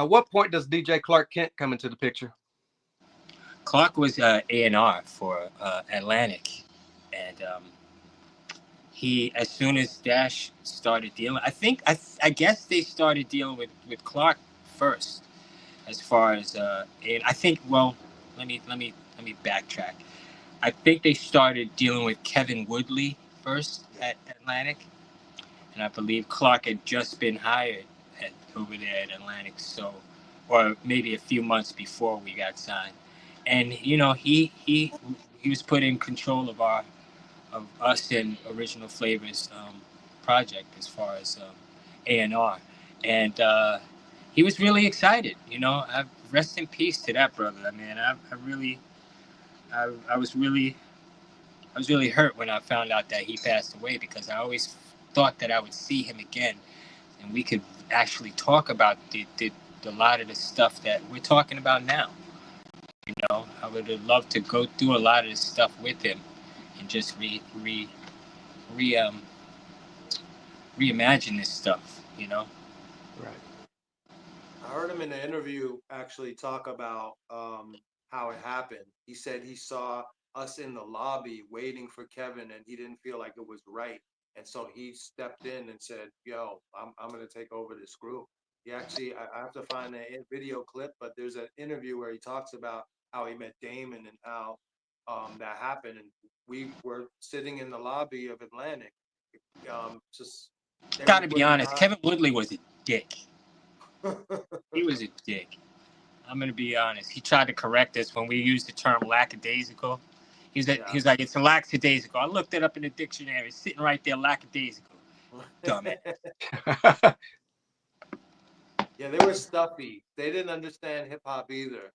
At what point does DJ Clark Kent come into the picture? Clark was A&R for Atlantic, and he, as soon as Dash started dealing, I guess they started dealing with Clark first, as far as and I think, well, let me backtrack. I think they started dealing with Kevin Woodley first at Atlantic, and I believe Clark had just been hired over there at Atlantic, so, or maybe a few months before we got signed, and he was put in control of us and Original Flavors project as far as A&R, and he was really excited. Rest in peace to that brother. I mean, I really, I was really I was really hurt when I found out that he passed away, because I always thought that I would see him again and we could actually talk about the lot of the stuff that we're talking about now. I would have loved to go through a lot of this stuff with him and just re reimagine this stuff. Right. I heard him in the interview actually talk about how it happened. He said he saw us in the lobby waiting for Kevin, and he didn't feel like it was right, and so he stepped in and said, "Yo, I'm gonna take over this group." He actually, I have to find a video clip, but there's an interview where he talks about how he met Damon and how that happened, and we were sitting in the lobby of Atlantic. Just they were Gotta be putting honest, on. Kevin Woodley was a dick. He was a dick. I'm gonna be honest. He tried to correct us when we used the term lackadaisical. He Yeah. was like, it's a lackadaisical. I looked it up in the dictionary. It's sitting right there, lackadaisical. Dumbass. Yeah, they were stuffy. They didn't understand hip hop either.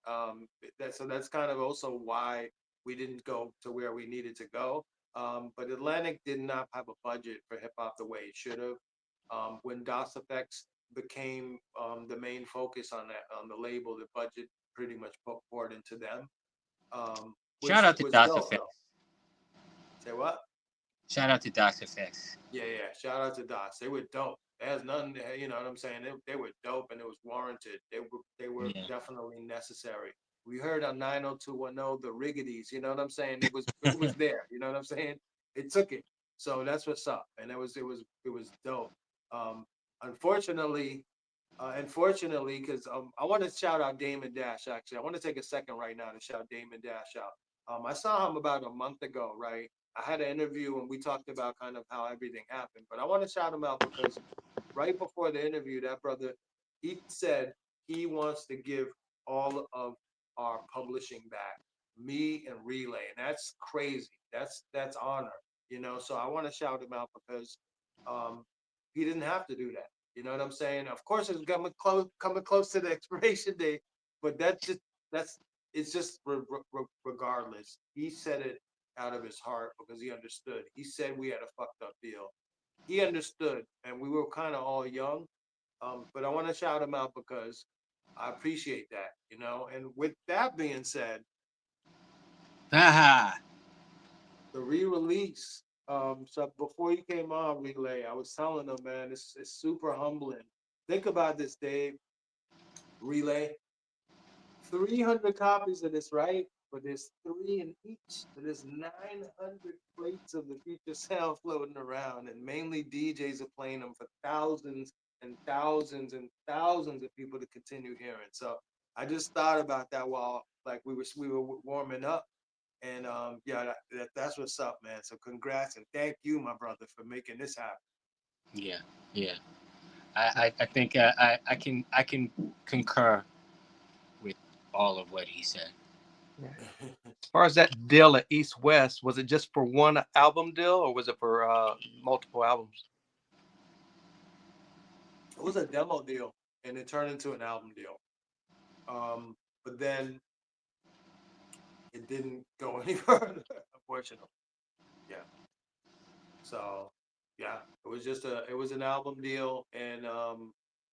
So that's kind of also why we didn't go to where we needed to go. But Atlantic did not have a budget for hip hop the way it should have. When DOS Effects became the main focus on the label, the budget pretty much poured into them, Shout which out to was DOS dope though. Effects. Say what? Shout out to DOS Effects. Yeah. Shout out to DOS. They were dope. It has nothing, you know what I'm saying? They were dope and it was warranted. They were Yeah. definitely necessary. We heard on 90210 the riggities, you know what I'm saying? It was there, you know what I'm saying? It took it. So that's what's up. And it was dope. Um unfortunately, because I want to shout out Damon Dash. Actually, I want to take a second right now to shout Damon Dash out. I saw him about a month ago, right? I had an interview and we talked about kind of how everything happened. But I want to shout him out because right before the interview, that brother, he said he wants to give all of our publishing back, me and Relay, and that's crazy. That's honor, So I want to shout him out because um, he didn't have to do that. You know what I'm saying? Of course, it's coming close to the expiration date, but that's it's just regardless. He said it out of his heart because he understood. He said we had a fucked up deal. He understood, and we were kind of all young. But I want to shout him out because I appreciate that. And with that being said, Haha. the re-release. So before you came on, Relay, I was telling them, man, it's super humbling. Think about this, Dave. Relay, 300 copies of this, right? But there's three in each. So there's 900 plates of the future sound floating around, and mainly DJs are playing them for thousands and thousands and thousands of people to continue hearing. So I just thought about that while like we were warming up, and yeah, that's what's up, man. So congrats and thank you, my brother, for making this happen. Yeah. Yeah. I think I can concur with all of what he said. Yeah. As far as that deal at East West, was it just for one album deal or was it for multiple albums? It was a demo deal, and it turned into an album deal. But then it didn't go any further, unfortunately. Yeah. So yeah, it was an album deal, and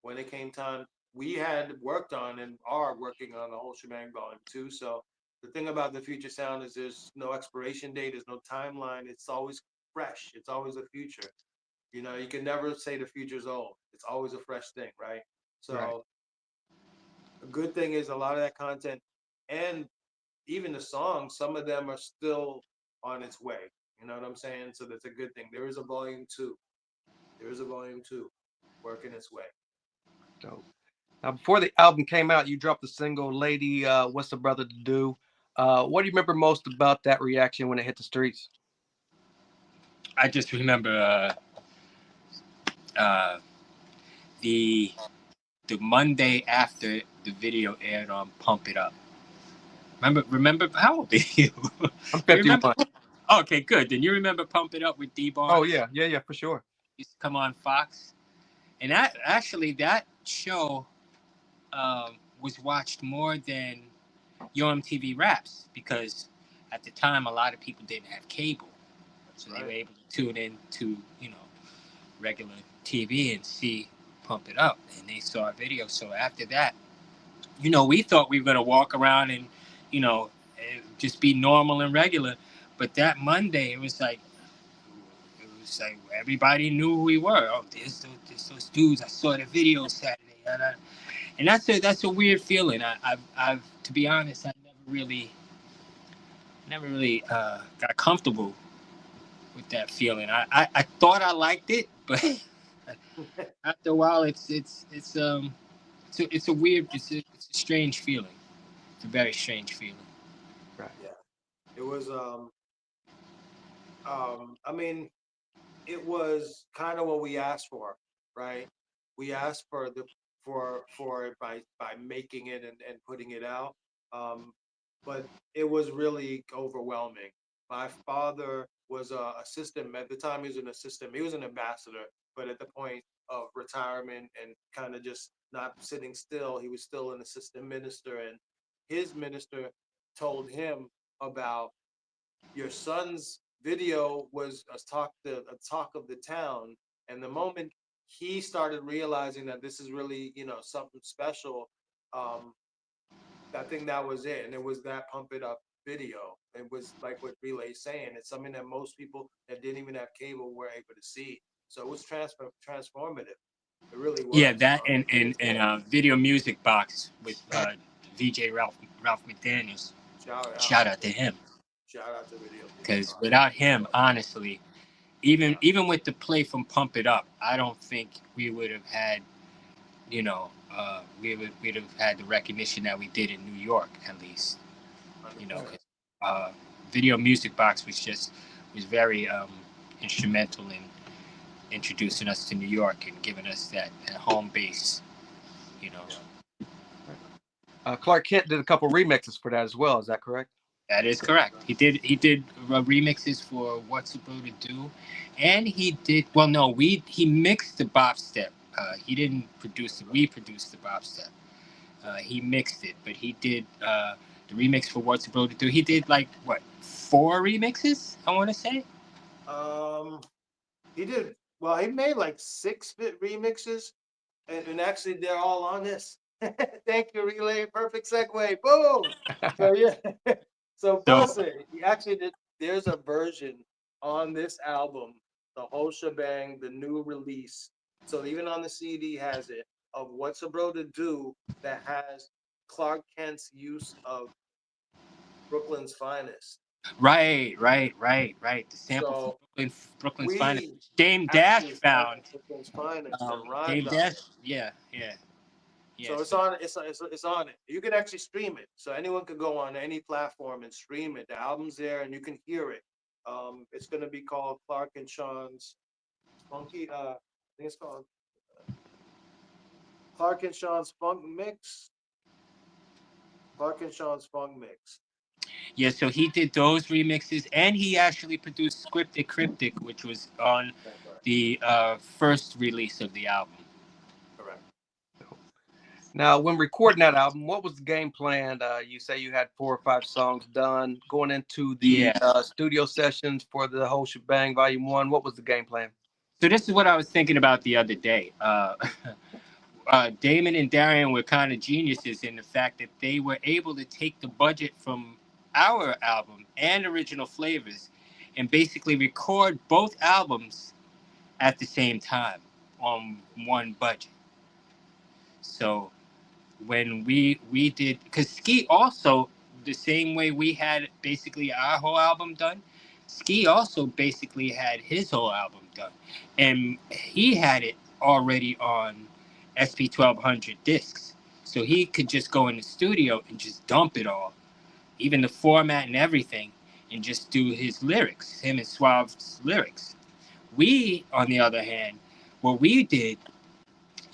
when it came time, we had worked on and are working on the whole shebang volume too. So the thing about the future sound is there's no expiration date, there's no timeline. It's always fresh. It's always a future. You can never say the future's old. It's always a fresh thing, right? Right. So good thing is a lot of that content and even the songs, some of them are still on its way. You know what I'm saying? So that's a good thing. There is a volume 2. There is a volume 2 working its way. Dope. Now, before the album came out, you dropped the single "Lady, What's the Brother to Do." What do you remember most about that reaction when it hit the streets? I just remember the Monday after the video aired on Pump It Up. Remember how old are you? I'm You remember? 51. Okay, good. Then you remember Pump It Up with D-Bar? Oh yeah, for sure. Used to come on Fox, and that show was watched more than Yo MTV Raps because at the time a lot of people didn't have cable, so they were able to tune in to regular TV and see Pump It Up, and they saw a video. So after that, we thought we were gonna walk around and just be normal and regular, but that Monday it was like everybody knew who we were. Oh, there's those dudes. I saw the video Saturday, and that's a weird feeling. I've to be honest, I never really got comfortable with that feeling. I thought I liked it, but after a while, it's a weird, it's a strange feeling. It's a very strange feeling. Right. Yeah. It was I mean, it was kind of what we asked for, right? We asked for it by making it and putting it out. But it was really overwhelming. My father was a assistant at the time. He was an assistant. He was an ambassador, but at the point of retirement and kind of just not sitting still, he was still an assistant minister, and his minister told him about your son's video was a talk of the town, and the moment he started realizing that this is really something special, um, I think that was it, and it was that Pump It Up video. It was like what Relay's saying. It's something that most people that didn't even have cable were able to see. So it was transformative. It really was. Yeah, that and Video Music Box with VJ Ralph McDaniels. Shout out to him. Shout out to Video Music Because Box. without him, honestly, even with the play from Pump It Up, I don't think we would have had, we'd have had the recognition that we did in New York, at least. Video Music Box was very instrumental in introducing us to New York and giving us that home base. Clark Kent did a couple remixes for that as well. Is that correct? That is correct. He did remixes for What's It Bro to Do, and he mixed the bop step. He didn't produce it. We produced the bop step. He mixed it, but he did the remix for What's It Bro to Do. He did 4 remixes, I want to say. He did well. He made 6 remixes, and actually they're all on this. Thank you, Relay. Perfect segue. Boom. So yeah. So Pussy, he actually did. There's a version on this album, the whole shebang, the new release. So even on the CD has it of What's a Bro to Do that has Clark Kent's use of Brooklyn's Finest. Right. The sample from Brooklyn's Finest. Dame Dash found Brooklyn's Finest and rhymed Dame Dash. Yeah. So it's on. It's on it. You can actually stream it. So anyone can go on any platform and stream it. The album's there, and you can hear it. It's gonna be called Clark and Sean's Funky. I think it's called Clark and Sean's Funk Mix. Clark and Sean's Funk Mix. Yeah, so he did those remixes, and he actually produced Scripted Cryptic, which was on the first release of the album. Correct. Now, when recording that album, what was the game plan? You say you had 4 or 5 songs done going into the studio sessions for the whole shebang, Volume 1. What was the game plan? So this is what I was thinking about the other day. Damon and Darian were kind of geniuses in the fact that they were able to take the budget from our album and Original Flavors and basically record both albums at the same time on one budget. So when we did, because Ski also, the same way we had basically our whole album done, Ski also basically had his whole album done, and he had it already on SP 1200 discs, so he could just go in the studio and just dump it all, even the format and everything, and just do his lyrics, him and Suave's lyrics. We, on the other hand, what we did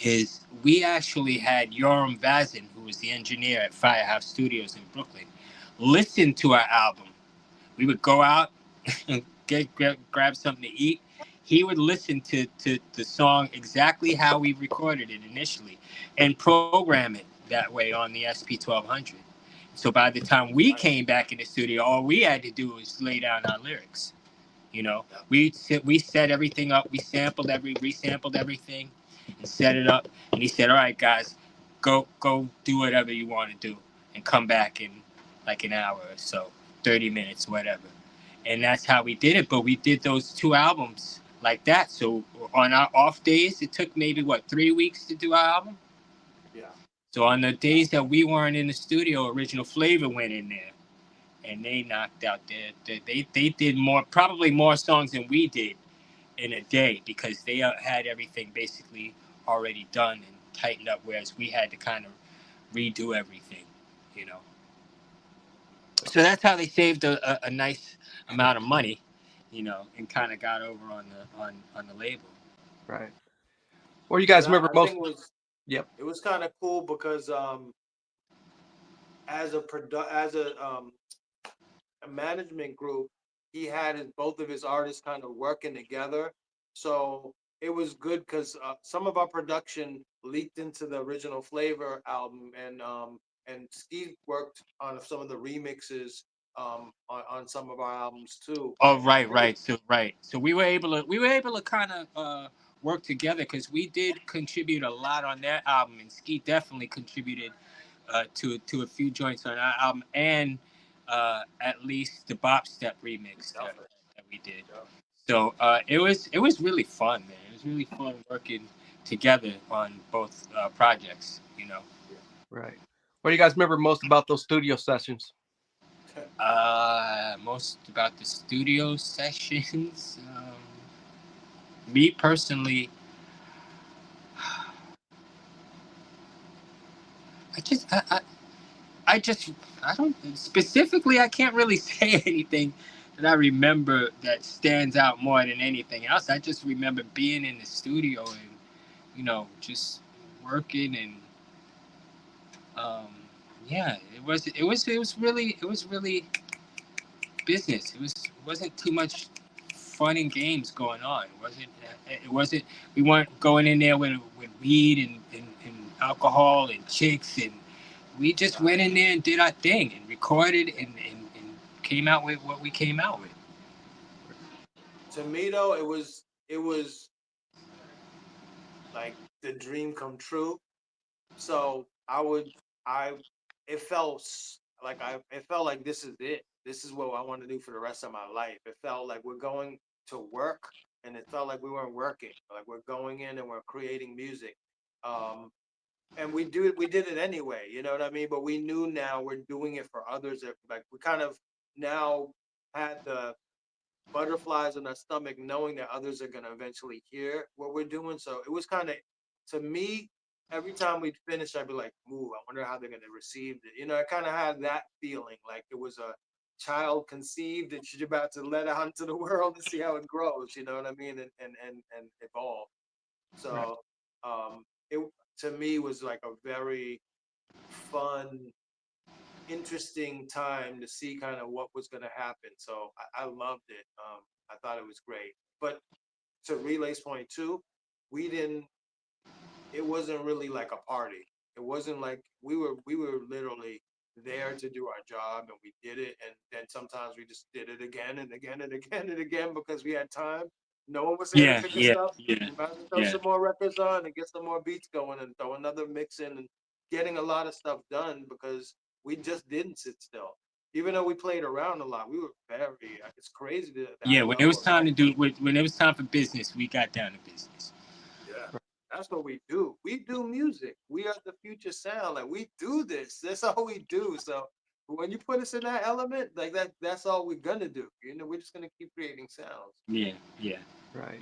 is we actually had Yoram Vazin, who was the engineer at Firehouse Studios in Brooklyn, listen to our album. We would go out and grab something to eat. He would listen to the song exactly how we recorded it initially and program it that way on the SP 1200. So by the time we came back in the studio, all we had to do was lay down our lyrics. You know, we set everything up. We resampled everything, and set it up. And he said, "All right, guys, go do whatever you want to do, and come back in like an hour or so, 30 minutes, whatever." And that's how we did it. But we did those two albums like that. So on our off days, it took maybe 3 weeks to do our album. Yeah. So on the days that we weren't in the studio, Original Flavor went in there and they knocked out they did probably more songs than we did in a day, because they had everything basically already done and tightened up, whereas we had to kind of redo everything, you know. So that's how they saved a nice amount of money, you know, and kind of got over on the label. Right. Or you guys But remember I most? think Yep. it was kind of cool because as a management group, he had both of his artists kind of working together. So it was good because some of our production leaked into the Original Flavor album, and Steve worked on some of the remixes on some of our albums too. Oh, And So we were able to kind of work together, because we did contribute a lot on that album, and Ski definitely contributed to a few joints on our album, and at least the Bop Step remix that we did. So it was really fun, man. It was really fun working together on both projects. You know. Right. What do you guys remember most about those studio sessions? Most about the studio sessions. Me personally, I just I just I don't specifically, I can't really say anything that I remember that stands out more than anything else. I just remember being in the studio and, you know, just working and um yeah, it was really business. It wasn't too much fun and games going on. It wasn't we weren't going in there with weed and alcohol and chicks, and we just went in there and did our thing and recorded and came out with what we came out with. to me though, it was like the dream come true. So I it felt it felt like this is it. This is what I want to do for the rest of my life. It felt like we're going to work, and it felt like we weren't working. Like we're going in and we're creating music. Um, and we did it anyway, you know what I mean? But we knew now we're doing it for others. Like we kind of now had the butterflies in our stomach, knowing that others are gonna eventually hear what we're doing. So it was kind of, to me, every time we'd finish, I'd be like, "Ooh, I wonder how they're gonna receive it." You know, I kind of had that feeling, like it was a child conceived that you're about to let out into the world and see how it grows. You know what I mean? And evolve. Right. So it to me was like a very fun, interesting time to see kind of what was going to happen. So I loved it. I thought it was great. But to Relay's point too, we didn't. It wasn't really like a party. It wasn't like we were literally there to do our job, and we did it. And then sometimes we just did it again and again and again and again because we had time. No one was here to Yeah, pick us yeah, up. yeah, We might as well throw yeah. some more records on and get some more beats going and throw another mix in, and getting a lot of stuff done because we just didn't sit still. Even though we played around a lot, we were very. It's crazy Yeah, that when it level was of time to output. do when it was time for business, we got down to business. Yeah, That's what we do. We do music. We are the future sound. Like we do this. That's all we do. So when you put us in that element, like that's all we're gonna do. You know, we're just gonna keep creating sounds. Yeah, yeah. Right.